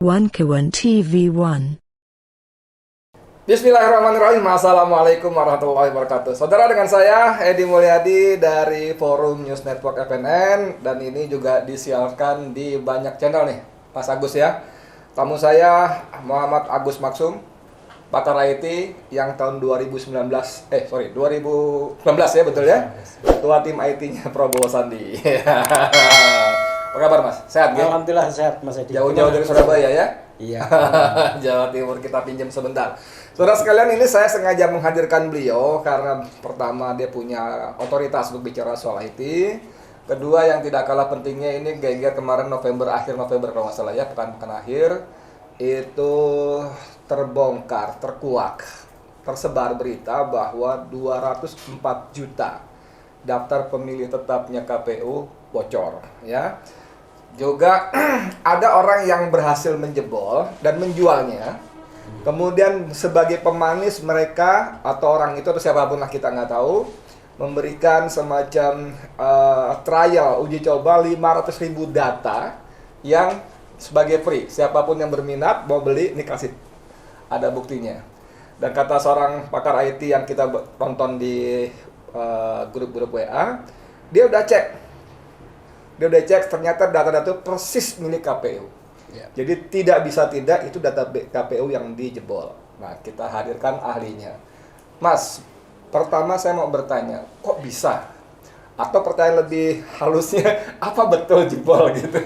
One Kawan TV1. Bismillahirrahmanirrahim. Assalamualaikum warahmatullahi wabarakatuh. Saudara, dengan saya Edi Mulyadi dari Forum News Network FNN, dan ini juga disiarkan di banyak channel nih, Mas Agus ya. Tamu saya Muhammad Agus Maksum, pakar IT yang tahun 2019 ya, betul ya? Ketua tim IT-nya Prabowo Sandi. Apa kabar Mas? Sehat ya? Alhamdulillah sehat Mas Edi. Jauh-jauh dari Surabaya ya? Iya. Jawa Timur, kita pinjam sebentar. Saudara sekalian, ini saya sengaja menghadirkan beliau karena pertama dia punya otoritas untuk bicara soal IT. Kedua, yang tidak kalah pentingnya, ini geger kemarin akhir November kalau nggak salah ya, pekan akhir itu terbongkar, tersebar berita bahwa 204 juta daftar pemilih tetapnya KPU bocor ya. Juga ada orang yang berhasil menjebol dan menjualnya. Kemudian sebagai pemanis mereka atau orang itu atau siapapun lah, kita nggak tahu, memberikan semacam trial, uji coba 500.000 data yang sebagai free. Siapapun yang berminat mau beli, ini kasih, ada buktinya. Dan kata seorang pakar IT yang kita tonton di grup-grup WA, dia udah cek ternyata data-data persis milik KPU. Ya. Jadi tidak bisa tidak, itu data KPU yang dijebol. Nah, kita hadirkan ahlinya. Mas, pertama saya mau bertanya, kok bisa? Atau pertanyaan lebih halusnya, apa betul jebol gitu?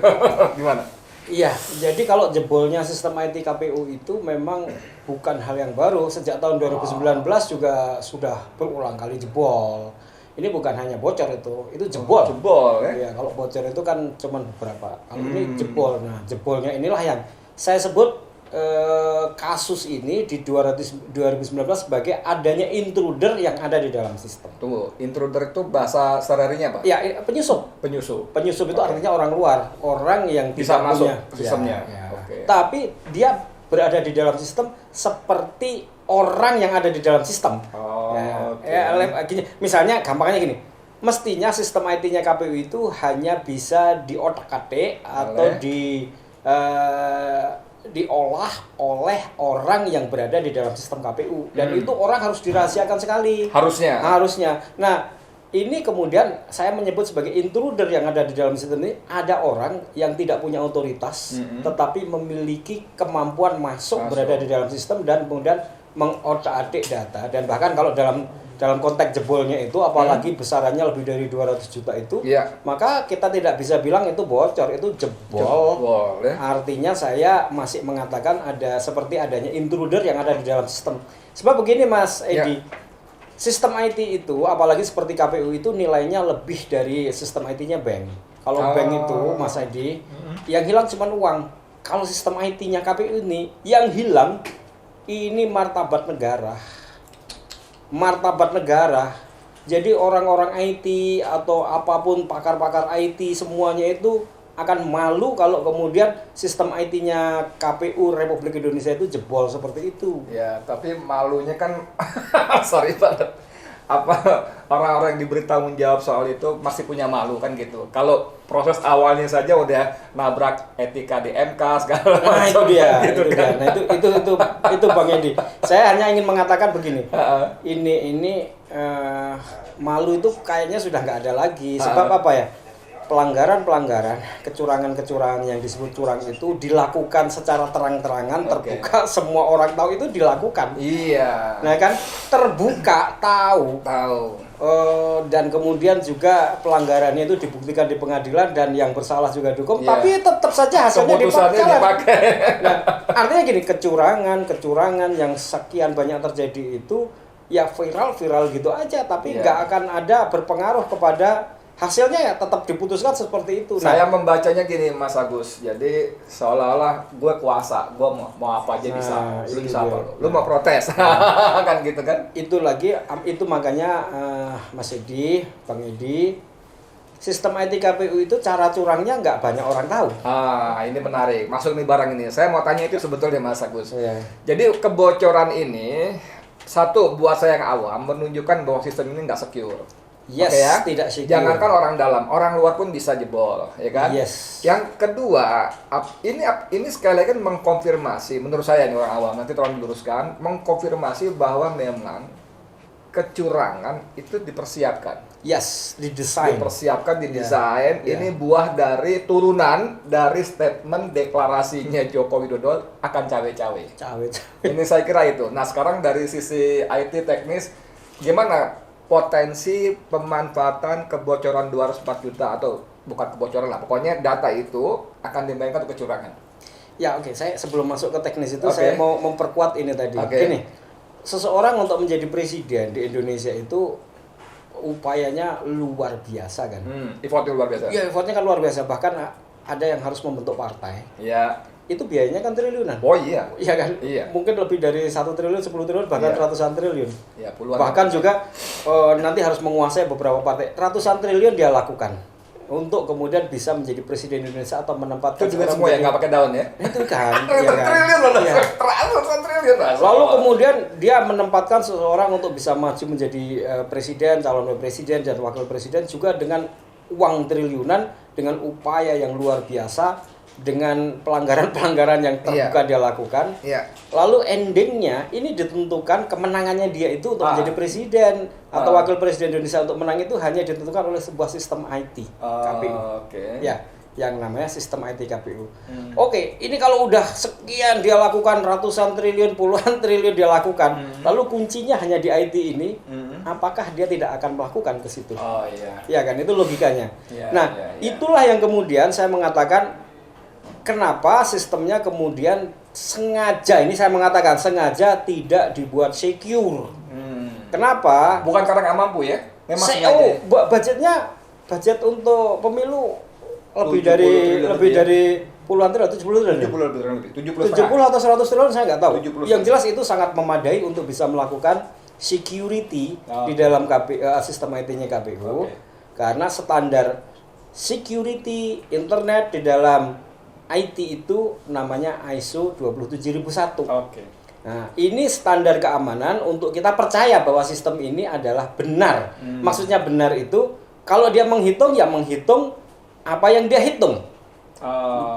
Gimana? Iya, jadi kalau jebolnya sistem IT KPU itu memang bukan hal yang baru. Sejak tahun 2019 juga sudah berulang kali jebol. Ini bukan hanya bocor, itu jebol. Jebol ya? Iya, kalau bocor itu kan cuma beberapa. Kalau ini jebol. Nah, jebolnya inilah yang saya sebut kasus ini di 2019 sebagai adanya intruder yang ada di dalam sistem. Tunggu, intruder itu bahasa sehari-harinya apa? Ya, penyusup. Penyusup itu artinya orang luar, orang yang bisa tidak masuk punya sistemnya. Ya. Okay. Tapi dia berada di dalam sistem seperti orang yang ada di dalam sistem. Gini, misalnya gampangnya gini, mestinya sistem IT-nya KPU itu hanya bisa diotak-atik atau diolah oleh orang yang berada di dalam sistem KPU, dan itu orang harus dirahasiakan sekali. Harusnya. Nah, ini kemudian saya menyebut sebagai intruder yang ada di dalam sistem ini. Ada orang yang tidak punya otoritas, tetapi memiliki kemampuan masuk berada di dalam sistem dan kemudian mengotak-atik data. Dan bahkan kalau dalam konteks jebolnya itu, apalagi besarannya lebih dari 200 juta itu, maka kita tidak bisa bilang itu bocor, itu jebol ya. Artinya saya masih mengatakan ada seperti adanya intruder yang ada di dalam sistem. Sebab begini Mas Edi, sistem IT itu, apalagi seperti KPU itu, nilainya lebih dari sistem IT-nya bank. Kalau bank itu Mas Edi, yang hilang cuma uang. Kalau sistem IT-nya KPU ini, yang hilang ini martabat negara. Jadi orang-orang IT atau apapun pakar-pakar IT semuanya itu akan malu kalau kemudian sistem IT-nya KPU Republik Indonesia itu jebol seperti itu. Ya, tapi malunya kan sorry banget. Apa orang-orang yang diberi tanggung jawab soal itu masih punya malu kan gitu. Kalau proses awalnya saja udah nabrak etika di MK segala macam. Nah, itu dia. Gitu itu kan. dia. Nah, itu Bang Edi. Saya hanya ingin mengatakan begini. Ini malu itu kayaknya sudah nggak ada lagi. Sebab apa ya? Pelanggaran, kecurangan yang disebut curang itu dilakukan secara terang-terangan, terbuka, semua orang tahu itu dilakukan. Iya. Nah kan, terbuka, tahu. Dan kemudian juga pelanggarannya itu dibuktikan di pengadilan dan yang bersalah juga dihukum, tapi tetap saja hasilnya dipakai. Nah, artinya gini, kecurangan yang sekian banyak terjadi itu ya viral gitu aja, tapi nggak akan ada berpengaruh kepada hasilnya, ya tetap diputuskan seperti itu. Saya membacanya gini Mas Agus, jadi seolah-olah gue kuasa, gue mau apa aja bisa. Lu bisa apa? Lu mau protes, kan gitu kan? Itu makanya Mas Edi, Bang Edi, sistem IT KPU itu cara curangnya nggak banyak orang tahu. Ini menarik. Masuk nih barang ini. Saya mau tanya itu sebetulnya Mas Agus. Jadi kebocoran ini, satu buat saya yang awam menunjukkan bahwa sistem ini nggak secure. Yes, Oke ya? tidak secure. Jangankan orang dalam, orang luar pun bisa jebol, ya kan? Yes. Yang kedua, ini sekali lagi kan mengkonfirmasi, menurut saya ini orang awam, nanti tolong diluruskan, mengkonfirmasi bahwa memang kecurangan itu dipersiapkan. Yes, didesain. Dipersiapkan, didesain. Ini buah dari turunan dari statement deklarasinya Joko Widodo akan cawe-cawe. Ini saya kira itu. Nah, sekarang dari sisi IT teknis, gimana potensi pemanfaatan kebocoran 204 juta atau bukan kebocoran lah, pokoknya data itu akan dimainkan untuk kecurangan. Ya, oke. Saya sebelum masuk ke teknis itu saya mau memperkuat ini tadi. Gini, seseorang untuk menjadi presiden di Indonesia itu upayanya luar biasa kan. Effortnya luar biasa. Iya, effortnya kan luar biasa. Bahkan ada yang harus membentuk partai. Iya. Itu biayanya kan triliunan. Oh iya. Iya kan? Iya. Mungkin lebih dari 1 triliun, 10 triliun, bahkan ratusan triliun. Iya, puluhan. Bahkan juga nanti harus menguasai beberapa partai. Ratusan triliun dia lakukan untuk kemudian bisa menjadi presiden Indonesia atau menempatkan itu juga semua yang nggak pakai daun ya. Itu kan. ya kan? Triliun loh. Ya. Ratusan triliun. Lalu kemudian dia menempatkan seseorang untuk bisa maju menjadi presiden, calon presiden dan wakil presiden juga dengan uang triliunan, dengan upaya yang luar biasa, dengan pelanggaran-pelanggaran yang terbuka dia lakukan. Lalu endingnya ini ditentukan kemenangannya dia itu untuk menjadi presiden atau wakil presiden Indonesia untuk menang itu hanya ditentukan oleh sebuah sistem IT KPU. Ya, yang namanya sistem IT KPU. Oke, ini kalau udah sekian dia lakukan, ratusan triliun, puluhan triliun dia lakukan, lalu kuncinya hanya di IT ini, apakah dia tidak akan melakukan ke situ? Ya kan, itu logikanya. Itulah yang kemudian saya mengatakan kenapa sistemnya kemudian sengaja, ini saya mengatakan sengaja tidak dibuat secure. Kenapa? Bukan karena nggak mampu ya? Memang sengaja. Budget untuk pemilu lebih dari puluhan triliun, 70 triliun. 70 atau 100 triliun saya nggak tahu. Yang jelas itu sangat memadai untuk bisa melakukan security di dalam sistem IT-nya KPU. Karena standar security internet di dalam IT itu namanya ISO 27001. Nah, ini standar keamanan untuk kita percaya bahwa sistem ini adalah benar. Maksudnya benar itu kalau dia menghitung ya menghitung apa yang dia hitung.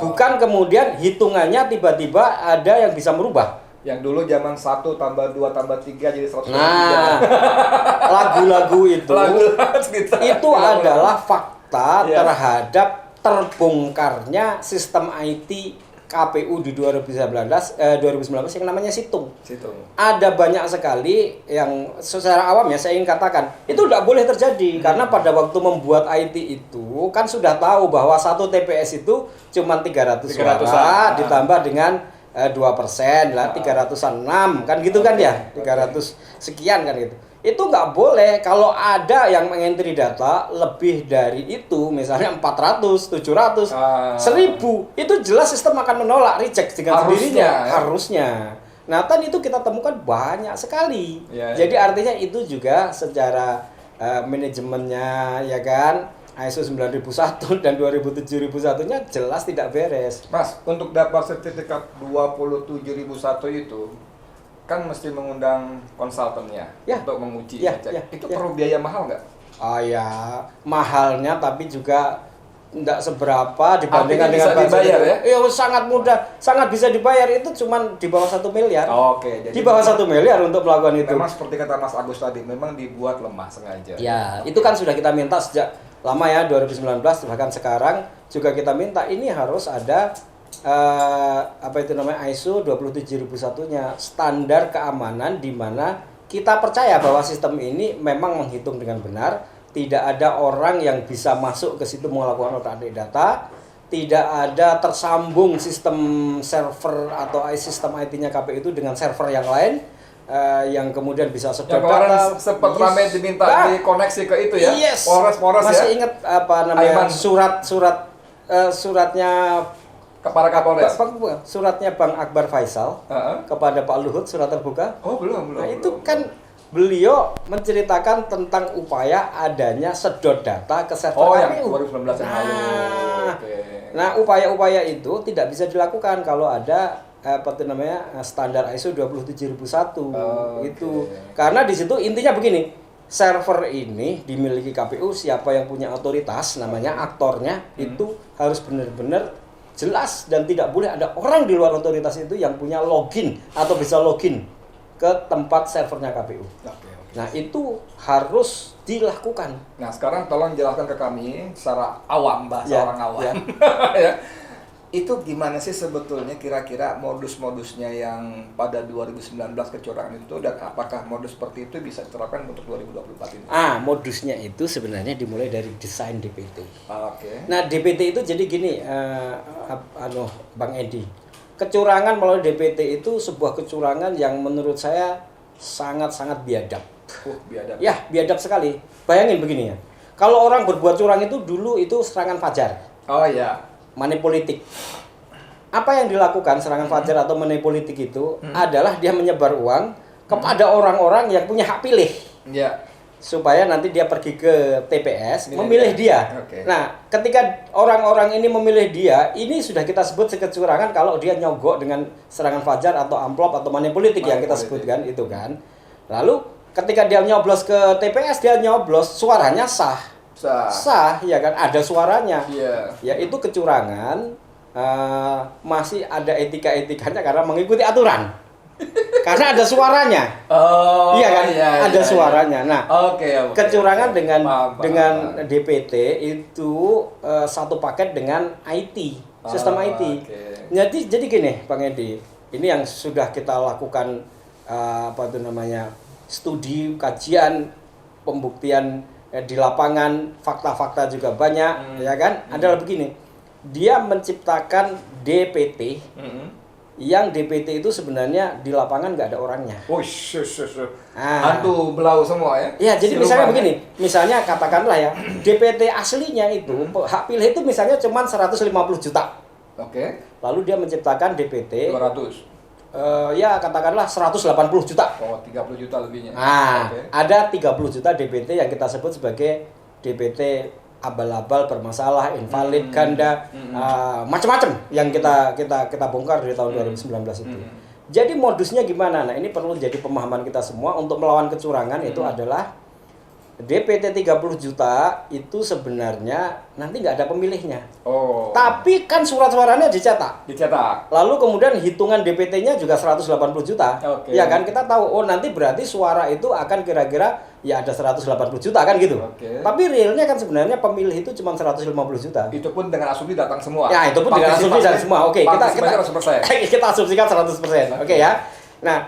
Bukan kemudian hitungannya tiba-tiba ada yang bisa merubah. Yang dulu zaman 1 tambah 2 tambah 3 jadi 100. Nah, lagu-lagu itu adalah fakta terhadap terbongkarnya sistem IT KPU di 2019 yang namanya situng. Ada banyak sekali yang secara awam ya saya ingin katakan itu tidak boleh terjadi karena pada waktu membuat IT itu kan sudah tahu bahwa satu TPS itu cuma 300 suara ditambah dengan 2% lah 306 kan gitu kan ya 300 sekian kan gitu. Itu nggak boleh kalau ada yang mengentry data lebih dari itu misalnya 400, 700, 1000 itu jelas sistem akan menolak reject dengan sendirinya harusnya. Nah kan itu kita temukan banyak sekali. Jadi artinya itu juga secara manajemennya ya kan ISO 9001 dan 27001-nya jelas tidak beres. Mas, untuk dapat sertifikat 27001 itu kan mesti mengundang konsultannya untuk menguji. Itu perlu biaya mahal nggak? Mahalnya tapi juga tidak seberapa dibandingkan dengan dibayar ya? Iya sangat mudah, sangat bisa dibayar itu cuma di bawah 1 miliar. Jadi di bawah 1 miliar untuk melakukan itu. Memang seperti kata Mas Agus tadi, memang dibuat lemah sengaja. Ya, itu kan sudah kita minta sejak lama ya 2019 bahkan sekarang juga kita minta ini harus ada ISO 27001-nya standar keamanan di mana kita percaya bahwa sistem ini memang menghitung dengan benar, tidak ada orang yang bisa masuk ke situ melakukan otak-atik data, tidak ada tersambung sistem server atau sistem IT-nya KPU itu dengan server yang lain yang kemudian bisa sedot data. Sempat ramai diminta dikoneksi ke itu ya. Polres masih ya. Ingat suratnya kepada Kapolres. Suratnya Bang Akbar Faisal kepada Pak Luhut, surat terbuka. Belum. Nah, itu kan beliau menceritakan tentang upaya adanya sedot data ke server KPU. Yang 2019 yang lalu. Nah, upaya-upaya itu tidak bisa dilakukan kalau ada standar ISO 27001 itu. Karena di situ intinya begini. server ini dimiliki KPU, siapa yang punya otoritas, namanya aktornya, itu harus benar-benar jelas dan tidak boleh ada orang di luar otoritas itu yang punya login atau bisa login ke tempat servernya KPU. Nah, itu harus dilakukan. Nah, sekarang tolong jelaskan ke kami secara awam, bahasa orang awam. Ya. Itu gimana sih sebetulnya kira-kira modus-modusnya yang pada 2019 kecurangan itu, dan apakah modus seperti itu bisa diterapkan untuk 2024 ini? Modusnya itu sebenarnya dimulai dari desain DPT. Oke. Nah, DPT itu jadi gini, Bang Edi. Kecurangan melalui DPT itu sebuah kecurangan yang menurut saya sangat-sangat biadab. Biadab. Ya, biadab sekali. Bayangin begini ya. Kalau orang berbuat curang itu dulu itu serangan fajar. Oh iya. Money politik. Apa yang dilakukan serangan fajar atau money politik itu adalah dia menyebar uang kepada orang-orang yang punya hak pilih. Iya. Supaya nanti dia pergi ke TPS memilih dia. Okay. Nah, ketika orang-orang ini memilih dia, ini sudah kita sebut kecurangan kalau dia nyogok dengan serangan fajar atau amplop atau money politik yang kita sebutkan itu kan. Lalu ketika dia nyoblos ke TPS, dia nyoblos suaranya sah, ya kan, ada suaranya. Ya itu kecurangan, masih ada etika-etikanya karena mengikuti aturan. Karena ada suaranya. Iya kan? Ada suaranya. Nah, kecurangan dengan DPT itu satu paket dengan IT, sistem IT. Jadi gini, Bang Edi, ini yang sudah kita lakukan studi, kajian, pembuktian di lapangan, fakta-fakta juga banyak, ya kan? Adalah begini, dia menciptakan DPT, yang DPT itu sebenarnya di lapangan nggak ada orangnya. Hantu belau semua ya? Ya, jadi misalnya begini, misalnya katakanlah ya, DPT aslinya itu, hak pilih itu misalnya cuma 150 juta. Oke. Lalu dia menciptakan DPT 200. Ya katakanlah 180 juta. 30 juta lebihnya. Ada 30 juta DPT yang kita sebut sebagai DPT abal-abal, bermasalah, invalid, ganda, macam-macam yang kita bongkar dari tahun 2019 itu. Jadi modusnya gimana? Nah, ini perlu jadi pemahaman kita semua untuk melawan kecurangan itu adalah DPT 30 juta itu sebenarnya nanti nggak ada pemilihnya. Tapi kan surat suaranya dicetak. Lalu kemudian hitungan DPT-nya juga 180 juta. Ya kan, kita tahu nanti berarti suara itu akan kira-kira ya ada 180 juta kan gitu. Tapi realnya kan sebenarnya pemilih itu cuma 150 juta. Itu pun dengan asumsi datang semua. Ya, itu pun dengan asumsi datang semua. Kita asumsikan 100%. Ya. Nah,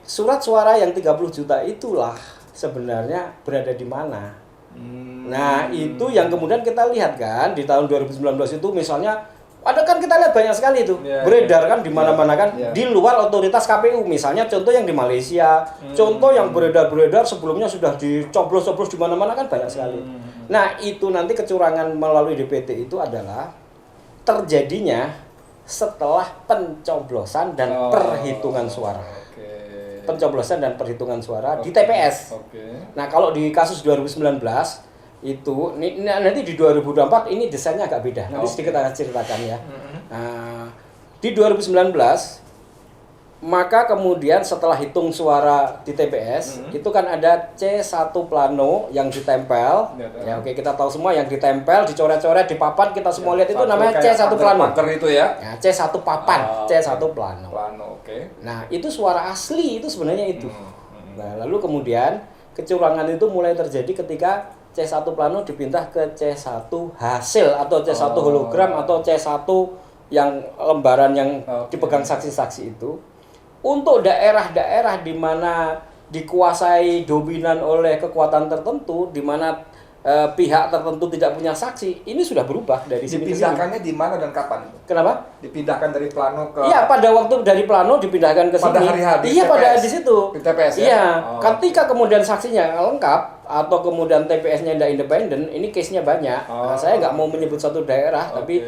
surat suara yang 30 juta itulah sebenarnya berada di mana. Nah, itu yang kemudian kita lihat kan di tahun 2019 itu misalnya ada kan kita lihat banyak sekali itu beredar kan di mana-mana kan di luar otoritas KPU. Misalnya contoh yang di Malaysia, contoh yang beredar sebelumnya sudah dicoblos-coblos di mana-mana kan banyak sekali. Nah, itu nanti kecurangan melalui DPT itu adalah terjadinya setelah pencoblosan dan perhitungan suara. Pencoblosan dan perhitungan suara di TPS. Nah, kalau di kasus 2019 itu nanti di 2024 ini desainnya agak beda. Nanti sedikit akan ceritakan ya. Nah, di 2019 maka kemudian setelah hitung suara di TPS itu kan ada C1 plano yang ditempel. Ya, oke, kita tahu semua yang ditempel, dicoret-coret, di papan kita semua lihat itu namanya C1 plano. Itu ya. C1 papan, C1 plano. Nah, itu suara asli itu sebenarnya itu. Nah, lalu kemudian kecurangan itu mulai terjadi ketika C1 plano dipindah ke C1 hasil atau C1 hologram atau C1 yang lembaran yang dipegang saksi-saksi itu. Untuk daerah-daerah di mana dikuasai dominan oleh kekuatan tertentu, di mana pihak tertentu tidak punya saksi, ini sudah berubah dari sini ke sini. Dipindahkannya di mana dan kapan? Kenapa? Dipindahkan dari plano ke. Iya, pada waktu dari plano dipindahkan ke sini. Pada hari H. Iya, pada di situ. Di TPS ya. Iya, ketika kemudian saksinya lengkap atau kemudian TPS-nya tidak independen, ini case-nya banyak. Nah, saya nggak mau menyebut satu daerah, tapi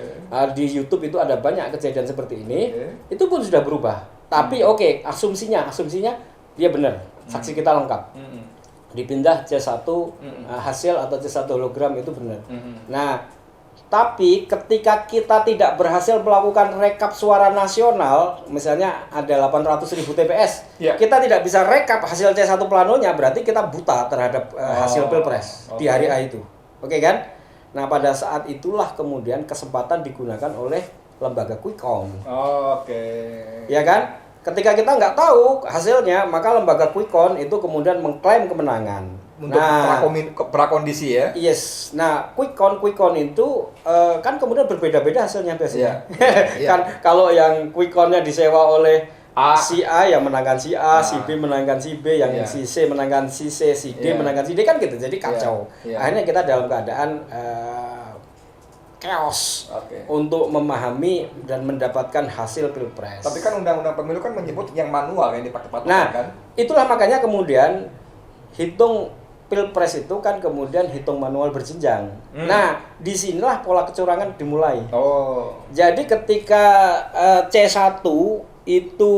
di YouTube itu ada banyak kejadian seperti ini. Itu pun sudah berubah. Tapi asumsinya dia benar. Saksi kita lengkap. Dipindah C1 hasil atau C1 hologram itu benar. Nah, Tapi ketika kita tidak berhasil melakukan rekap suara nasional, misalnya ada 800.000 TPS, kita tidak bisa rekap hasil C1 planonya, berarti kita buta terhadap hasil Pilpres di hari A itu. Oke kan? Nah, pada saat itulah kemudian kesempatan digunakan oleh lembaga quick count. Ya kan? Ketika kita nggak tahu hasilnya, maka lembaga quick count itu kemudian mengklaim kemenangan. Untuk prakondisi ya. Yes. Nah, quick count itu kan kemudian berbeda-beda hasilnya biasanya. Kan kalau yang quick count-nya disewa oleh si A yang menangkan si A, si B menangkan si B, yang si C menangkan si C, si D menangkan si D, kan gitu. Jadi kacau. Akhirnya kita dalam keadaan chaos untuk memahami dan mendapatkan hasil Pilpres. Tapi kan undang-undang pemilu kan menyebut yang manual yang dipakai patokan kan. Itulah makanya kemudian hitung Pilpres itu kan kemudian hitung manual berjenjang. Nah, disinilah pola kecurangan dimulai. Jadi ketika C1 itu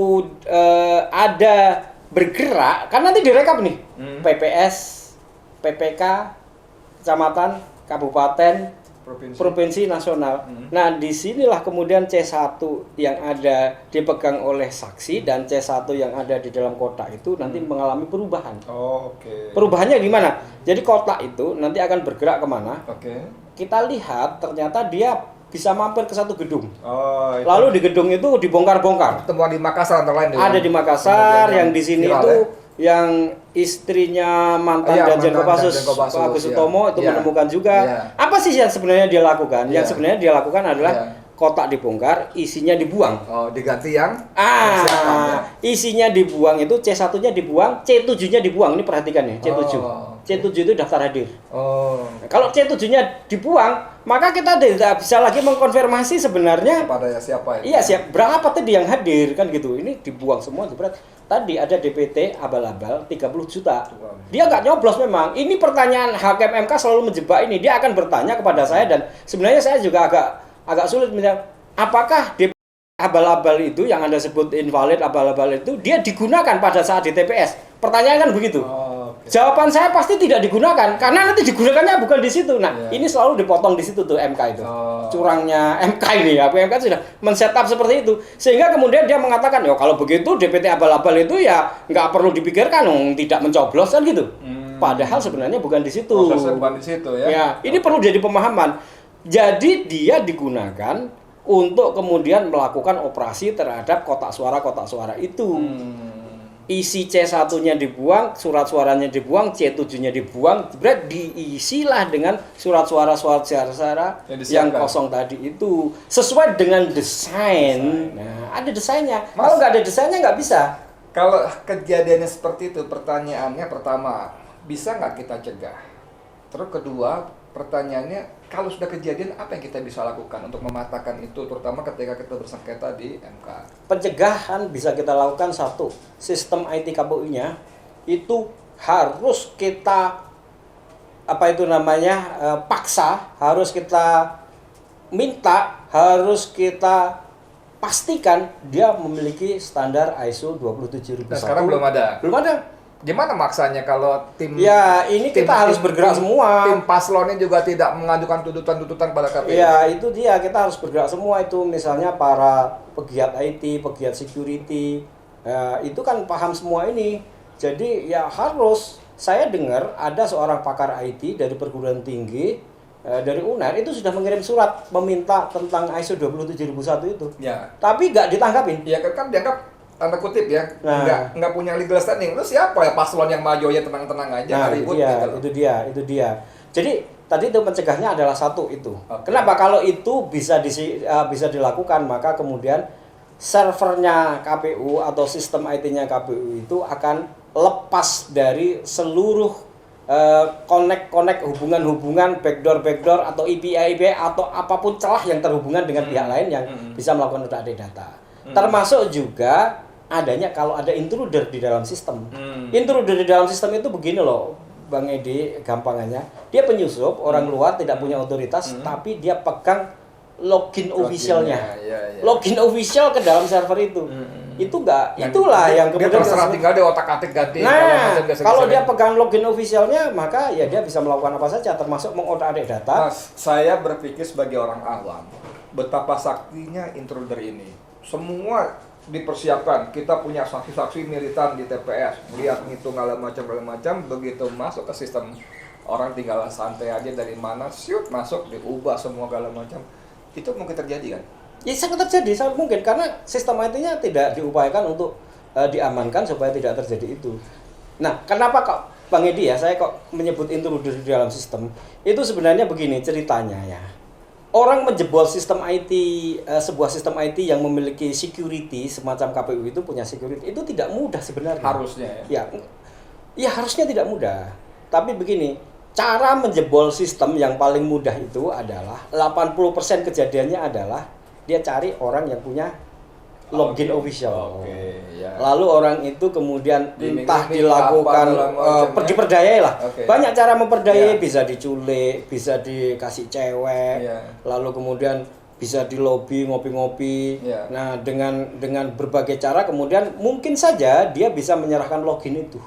ada bergerak, kan nanti direkap nih. PPS, PPK, kecamatan, kabupaten, provinsi nasional. Nah, disinilah kemudian C1 yang ada dipegang oleh saksi dan C1 yang ada di dalam kotak itu nanti mengalami perubahan. Perubahannya gimana? Jadi kotak itu nanti akan bergerak kemana? Kita lihat ternyata dia bisa mampir ke satu gedung. Lalu di gedung itu dibongkar-bongkar. Temuan di Makassar antara lain. Ada di Makassar, yang di sini itu yang istrinya mantan Danjen Kopassus Pak Agus Sutomo itu menemukan juga. Apa sih yang sebenarnya dia lakukan? Yang sebenarnya dia lakukan adalah kotak dibongkar, isinya dibuang. Diganti yang isinya dibuang itu C1-nya dibuang, C7-nya dibuang. Ini perhatikan ya, C7. C7 itu daftar hadir. Kalau C7-nya dibuang, maka kita tidak bisa lagi mengkonfirmasi sebenarnya pada siapa ya. Iya, siap. Berapa tadi yang hadir kan gitu. Ini dibuang semua jebret. Tadi ada DPT abal-abal 30 juta. Dia nggak nyoblos memang. Ini pertanyaan hakim MK selalu menjebak ini. Dia akan bertanya kepada saya dan sebenarnya saya juga agak sulit misalnya apakah DPT abal-abal itu yang Anda sebut invalid abal-abal itu dia digunakan pada saat di TPS. Pertanyaan kan begitu. Jawaban saya pasti tidak digunakan karena nanti digunakannya bukan di situ. Nah, ini selalu dipotong di situ tuh MK itu. Curangnya MK ini ya. MK sudah men-setup seperti itu. Sehingga kemudian dia mengatakan, "Ya kalau begitu DPT abal-abal itu ya nggak perlu dipikirkan tidak mencoblos kan gitu." Padahal sebenarnya bukan di situ. Prosesnya bukan di situ ya. Ya, ini perlu jadi pemahaman. Jadi dia digunakan untuk kemudian melakukan operasi terhadap kotak suara itu. Isi C1-nya dibuang, surat suaranya dibuang, C7-nya dibuang, berarti diisilah dengan surat suara yang kosong tadi itu sesuai dengan desain. Nah, ada desainnya. Kalau nggak ada desainnya nggak bisa. Kalau kejadiannya seperti itu, pertanyaannya pertama, bisa nggak kita cegah? Terus kedua, pertanyaannya, kalau sudah kejadian, apa yang kita bisa lakukan untuk mematahkan itu, terutama ketika kita bersengketa di MK? Pencegahan bisa kita lakukan satu, sistem IT KPU-nya itu harus kita paksa, harus kita minta, harus kita pastikan dia memiliki standar ISO 27001. Nah, sekarang belum ada. Belum ada. Gimana maksanya kalau tim kita harus bergerak semua. Tim paslonnya juga tidak mengajukan tuntutan-tuntutan pada KPU. Ya, itu dia, kita harus bergerak semua itu. Misalnya para pegiat IT, pegiat security, itu kan paham semua ini. Jadi ya harus, saya dengar ada seorang pakar IT dari perguruan tinggi dari UNER itu sudah mengirim surat meminta tentang ISO 27001 itu. Ya. Tapi nggak ditanggapin. Ya kan dianggap tanda kutip ya, nggak punya legal standing. Lu siapa ya paslon yang maju ya tenang-tenang aja, ribut gitu. Itu dia. Jadi tadi itu mencegahnya adalah satu itu. Kenapa? Kalau itu bisa dilakukan, maka kemudian servernya KPU atau sistem IT-nya KPU itu akan lepas dari seluruh connect hubungan-hubungan backdoor atau API atau apapun celah yang terhubungan dengan pihak lain yang bisa melakukan utak-atik data. Termasuk juga adanya kalau ada intruder di dalam sistem. Intruder di dalam sistem itu begini loh, Bang Edi, gampangannya. Dia penyusup, orang luar tidak punya otoritas, tapi dia pegang login officialnya. Login official ke dalam server itu. Itu enggak, itulah yang kemudian dia terserah tinggal dia otak-atik ganti. Nah, kalau dia pegang login officialnya, maka ya dia bisa melakukan apa saja, termasuk mengotak-atik data. Saya berpikir sebagai orang awam, betapa saktinya intruder ini. Semua dipersiapkan, kita punya saksi-saksi militan di TPS, lihat ngitung segala macam, begitu masuk ke sistem, orang tinggal santai aja dari mana, shoot masuk, diubah semua segala macam. Itu mungkin terjadi kan? Ya sangat terjadi, sangat mungkin, karena sistem IT-nya tidak diupayakan untuk diamankan supaya tidak terjadi itu. Nah, kenapa kok Bang Edi ya, saya kok menyebut intruder di dalam sistem, itu sebenarnya begini ceritanya ya. Orang menjebol sistem IT, sebuah sistem IT yang memiliki security semacam KPU itu punya security, itu tidak mudah sebenarnya. Harusnya ya? Ya harusnya tidak mudah. Tapi begini, cara menjebol sistem yang paling mudah itu adalah 80% kejadiannya adalah dia cari orang yang punya login official. Ya. Lalu orang itu kemudian entah dilakukan diperdayai lah. Banyak cara memperdayai, bisa diculik, bisa dikasih cewek, lalu kemudian bisa dilobi, ngopi-ngopi. Nah, dengan berbagai cara kemudian mungkin saja dia bisa menyerahkan login itu.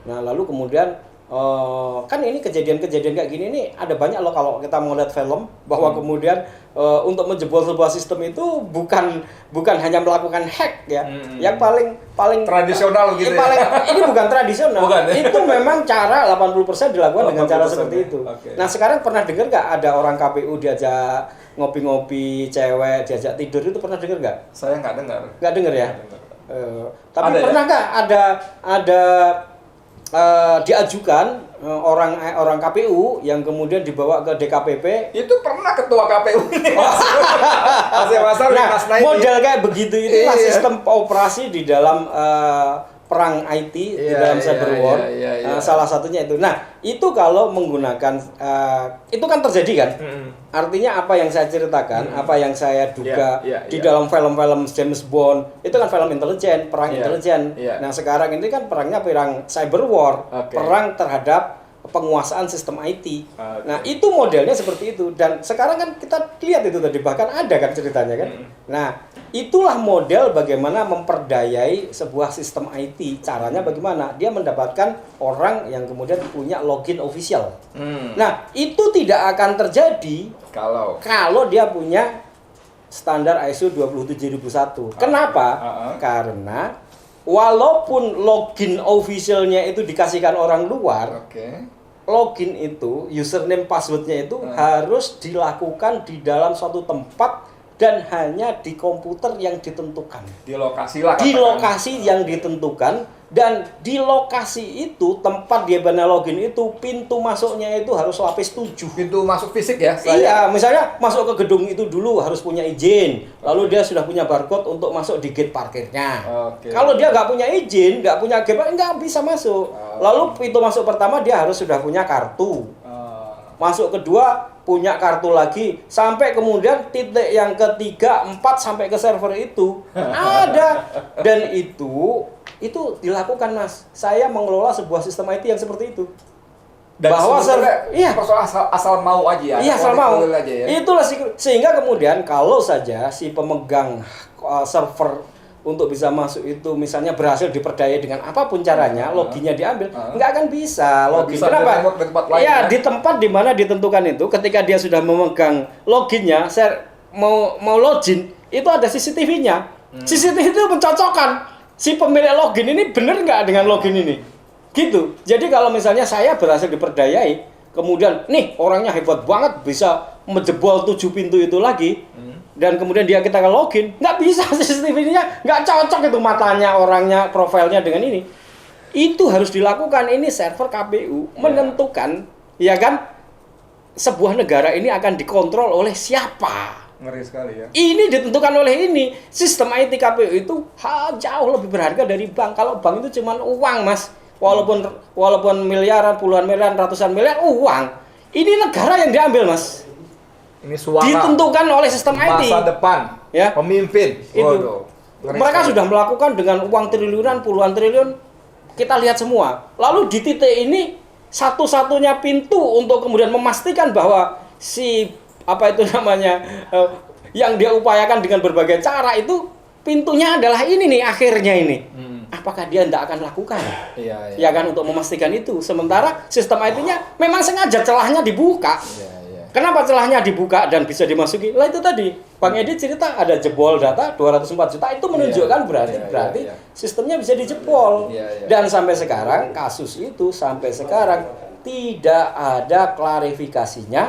Nah, lalu kemudian kan ini kejadian-kejadian kayak gini nih ada banyak loh kalau kita mau lihat film bahwa kemudian untuk menjebol sebuah sistem itu bukan hanya melakukan hack ya. Yang paling tradisional gitu. Ini bukan tradisional. Bukan, ya? Itu memang cara 80% dilakukan dengan cara seperti itu. Nah, sekarang pernah dengar nggak ada orang KPU diajak ngopi-ngopi, cewek diajak tidur, itu pernah dengar nggak? Saya nggak dengar. Nggak dengar ya? Tapi ada, pernah nggak ada diajukan orang KPU yang kemudian dibawa ke DKPP? Itu pernah ketua KPU ini. Model kayak begitu itulah sistem operasi di dalam perang IT di dalam cyber war. Salah satunya itu. Nah, itu kalau menggunakan itu kan terjadi kan? Artinya apa yang saya ceritakan, apa yang saya duga di dalam film-film James Bond, itu kan film intelijen, perang intelijen. Nah, sekarang ini kan perangnya perang cyber war, perang terhadap penguasaan sistem IT. Nah, itu modelnya seperti itu, dan sekarang kan kita lihat itu tadi bahkan ada kan ceritanya kan. Nah, itulah model bagaimana memperdayai sebuah sistem IT. Caranya bagaimana? Dia mendapatkan orang yang kemudian punya login official. Nah, itu tidak akan terjadi kalau dia punya standar ISO 27001. Kenapa? Karena walaupun login officialnya itu dikasihkan orang luar, login itu, username passwordnya itu harus dilakukan di dalam suatu tempat dan hanya di komputer yang ditentukan. Di lokasi lah. Di lokasi yang ditentukan, dan di lokasi itu tempat dia benar login itu pintu masuknya itu harus lapis 7. Pintu masuk fisik ya? Iya, misalnya masuk ke gedung itu dulu harus punya izin. Lalu dia sudah punya barcode untuk masuk di gate parkirnya. Kalau dia nggak punya izin, nggak punya gate, nggak bisa masuk. Lalu pintu masuk pertama dia harus sudah punya kartu. Masuk kedua punya kartu lagi, sampai kemudian titik yang ketiga, 4 sampai ke server itu ada. Dan itu dilakukan, Mas. Saya mengelola sebuah sistem IT yang seperti itu. Dan bahwa asal mau aja ya. Iya, asal mau. Itulah sehingga kemudian kalau saja si pemegang server untuk bisa masuk itu misalnya berhasil diperdaya dengan apapun caranya, loginnya diambil, nggak akan bisa login. Kenapa? Ya, di tempat di mana ditentukan itu, ketika dia sudah memegang loginnya, saya mau login, itu ada CCTV-nya. CCTV itu mencocokkan si pemilik login ini benar nggak dengan login ini, gitu. Jadi kalau misalnya saya berhasil diperdayai, kemudian nih orangnya hebat banget bisa menjebol 7 pintu itu lagi. Dan kemudian kita login, nggak bisa, CCTV-nya nggak cocok itu matanya, orangnya, profilnya dengan ini. Itu harus dilakukan. Ini server KPU menentukan, ya kan, sebuah negara ini akan dikontrol oleh siapa. Ngeri sekali ya. Ini ditentukan oleh ini. Sistem IT KPU itu jauh lebih berharga dari bank. Kalau bank itu cuma uang, Mas. Walaupun miliaran, puluhan miliaran, ratusan miliar, uang. Ini negara yang diambil, Mas. Ini suara ditentukan oleh sistem IT. Masa depan, ya, pemimpin. Itu. Mereka sudah melakukan dengan uang triliunan, puluhan triliun. Kita lihat semua. Lalu di titik ini satu-satunya pintu untuk kemudian memastikan bahwa si yang dia upayakan dengan berbagai cara itu pintunya adalah ini nih akhirnya ini. Apakah dia tidak akan lakukan? Iya. Ya kan, untuk memastikan itu. Sementara sistem IT-nya memang sengaja celahnya dibuka. Iya. Kenapa celahnya dibuka dan bisa dimasuki? Lah itu tadi, Bang Edi cerita ada jebol data 204 juta, itu menunjukkan berarti sistemnya bisa dijebol. Dan sampai sekarang kasus itu sampai sekarang tidak ada klarifikasinya,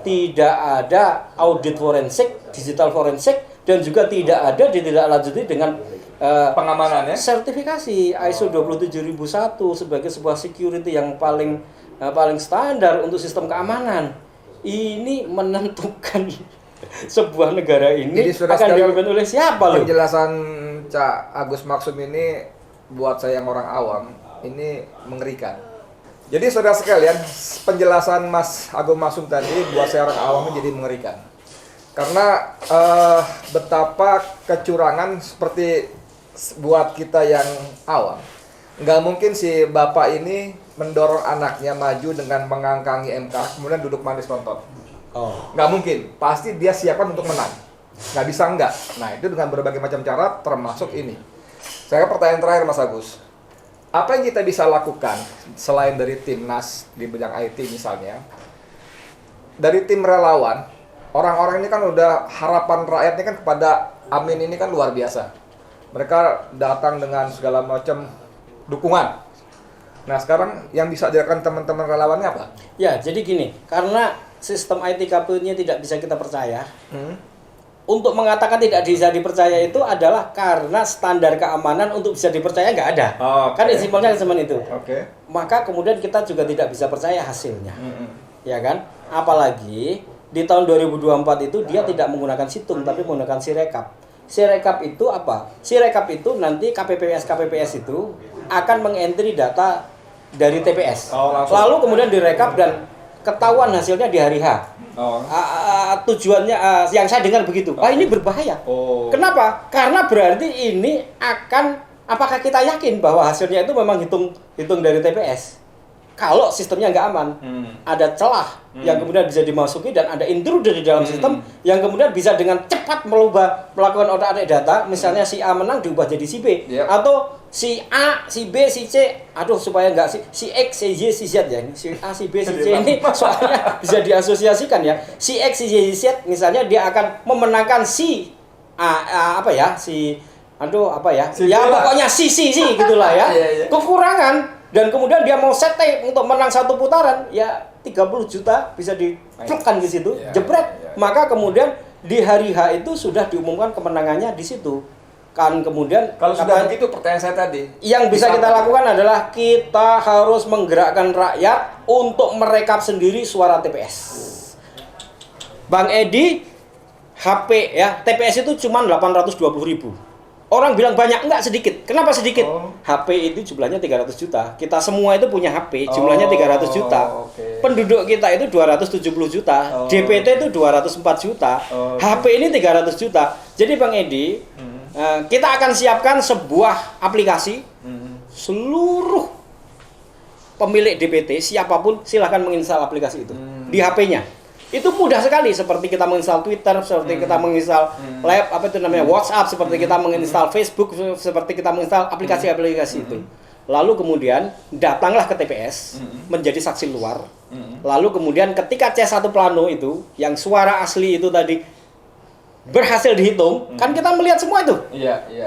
tidak ada audit forensik, digital forensik, dan juga tidak ada ditindaklanjuti dengan pengamanannya sertifikasi ISO 27001 sebagai sebuah security yang paling standar untuk sistem keamanan. Ini menentukan sebuah negara ini akan dipimpin oleh siapa loh? Penjelasan Cak Agus Maksum ini buat saya yang orang awam ini mengerikan. Jadi saudara sekalian, penjelasan Mas Agus Maksum tadi buat saya orang awam ini jadi mengerikan. Karena betapa kecurangan seperti buat kita yang awam. Nggak mungkin si bapak ini mendorong anaknya maju dengan mengangkangi MK, kemudian duduk manis nonton. Nggak mungkin. Pasti dia siapkan untuk menang. Nggak bisa enggak. Nah, itu dengan berbagai macam cara, termasuk ini. Saya pertanyaan terakhir, Mas Agus. Apa yang kita bisa lakukan selain dari timnas di bidang IT misalnya? Dari tim relawan, orang-orang ini kan udah harapan rakyatnya kan kepada Amin ini kan luar biasa. Mereka datang dengan segala macam dukungan. Nah, sekarang yang bisa dilakukan teman-teman relawannya apa? Ya, jadi gini, karena sistem IT KPU-nya tidak bisa kita percaya. Untuk mengatakan tidak bisa dipercaya itu adalah karena standar keamanan untuk bisa dipercaya nggak ada. Kan simpelnya seperti itu. Maka kemudian kita juga tidak bisa percaya hasilnya. Ya kan? Apalagi di tahun 2024 itu dia tidak menggunakan situng tapi menggunakan Sirekap. Sirekap itu apa? Sirekap itu nanti KPPS itu akan mengentry data dari TPS. Lalu kemudian direkap dan ketahuan hasilnya di hari H. Tujuannya yang saya dengar begitu. Ini berbahaya. Kenapa? Karena berarti ini akan, apakah kita yakin bahwa hasilnya itu memang hitung dari TPS? Kalau sistemnya nggak aman, ada celah yang kemudian bisa dimasuki dan ada intruder di dalam sistem yang kemudian bisa dengan cepat melakukan otak-atik data. Misalnya si A menang diubah jadi si B, atau si A, si B, si C. Supaya nggak si X, si Y, si Z ya. Si A, si B, si C ini soalnya bisa diasosiasikan ya. Si X, si Y, si Z misalnya dia akan memenangkan si pokoknya si gitulah ya. Kekurangan. Dan kemudian dia mau setting untuk menang satu putaran, ya 30 juta bisa diplukkan di situ, jebret. Maka kemudian di hari H itu sudah diumumkan kemenangannya di situ. Kan kemudian kalau sudah begitu, pertanyaan saya tadi, yang bisa kita lakukan adalah kita harus menggerakkan rakyat untuk merekap sendiri suara TPS. Bang Edi, HP ya, TPS itu cuma 820.000. Orang bilang banyak, enggak, sedikit. Kenapa sedikit? HP itu jumlahnya 300 juta. Kita semua itu punya HP, jumlahnya 300 juta. Penduduk kita itu 270 juta. DPT itu 204 juta. HP ini 300 juta. Jadi Bang Edi, kita akan siapkan sebuah aplikasi. Seluruh pemilik DPT, siapapun silahkan menginstal aplikasi itu di HP-nya. Itu mudah sekali, seperti kita menginstal Twitter, seperti kita menginstal WhatsApp, seperti kita menginstal Facebook, seperti kita menginstal aplikasi-aplikasi itu. Lalu kemudian datanglah ke TPS menjadi saksi luar. Lalu kemudian ketika C1 plano itu yang suara asli itu tadi berhasil dihitung, kan kita melihat semua itu.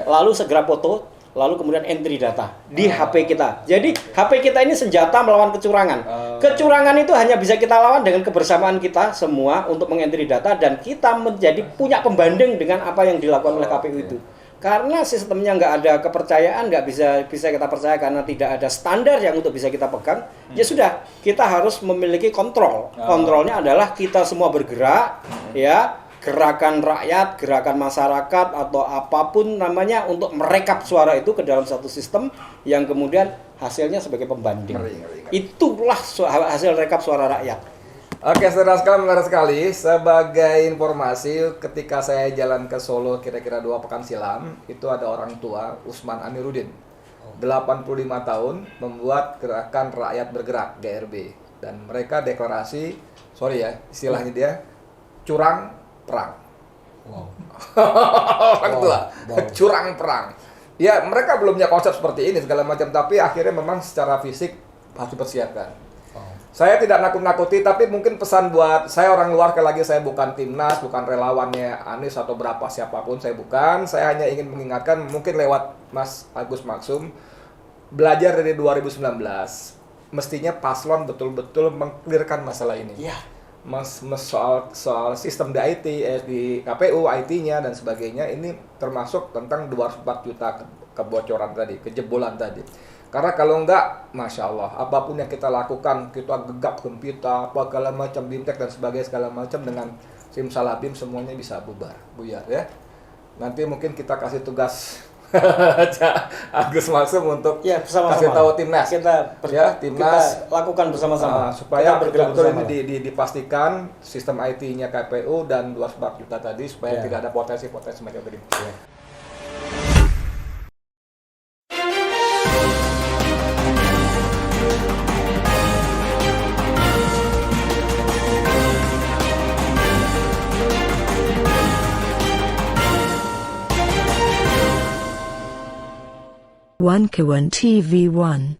Lalu segera foto, lalu kemudian entry data di HP kita. Jadi HP kita ini senjata melawan kecurangan. Kecurangan itu hanya bisa kita lawan dengan kebersamaan kita semua untuk mengentry data, dan kita menjadi punya pembanding dengan apa yang dilakukan oleh KPU itu. Karena sistemnya nggak ada kepercayaan, nggak bisa kita percaya karena tidak ada standar yang untuk bisa kita pegang. Ya sudah, kita harus memiliki kontrol. Kontrolnya adalah kita semua bergerak, ya. Gerakan rakyat, gerakan masyarakat, atau apapun namanya untuk merekap suara itu ke dalam satu sistem yang kemudian hasilnya sebagai pembanding. Itulah hasil rekap suara rakyat. Oke, saudara sekalian, menarik sekali. Sebagai informasi, ketika saya jalan ke Solo kira-kira 2 pekan silam, itu ada orang tua, Usman Amiruddin, 85 tahun, membuat gerakan rakyat bergerak, GRB. Dan mereka deklarasi, istilahnya dia, curang perang. Orang tua, curang perang. Ya, mereka belum punya konsep seperti ini segala macam, tapi akhirnya memang secara fisik harus dipersiapkan. Saya tidak nakut-nakuti, tapi mungkin pesan buat saya orang luar, sekali lagi saya bukan timnas, bukan relawannya Anies atau berapa siapapun, saya bukan. Saya hanya ingin mengingatkan, mungkin lewat Mas Agus Maksum, belajar dari 2019. Mestinya paslon betul-betul mengklirkan masalah ini. Iya. Soal sistem di IT, di KPU, IT-nya dan sebagainya, ini termasuk tentang 204 juta kebocoran tadi, kejebolan tadi. Karena kalau enggak, Masya Allah, apapun yang kita lakukan, kita gegap gempita, apa segala macam, bimtek dan sebagainya segala macam, dengan simsalabim semuanya bisa bubar, buyar ya. Nanti mungkin kita kasih tugas Agus Maksum untuk kasih tahu timnas. Timnas kita lakukan bersama-sama. Supaya betul-betul ini dipastikan sistem IT-nya KPU dan 204 juta tadi, supaya tidak ada potensi-potensi macam tadi. One Kawan TV 1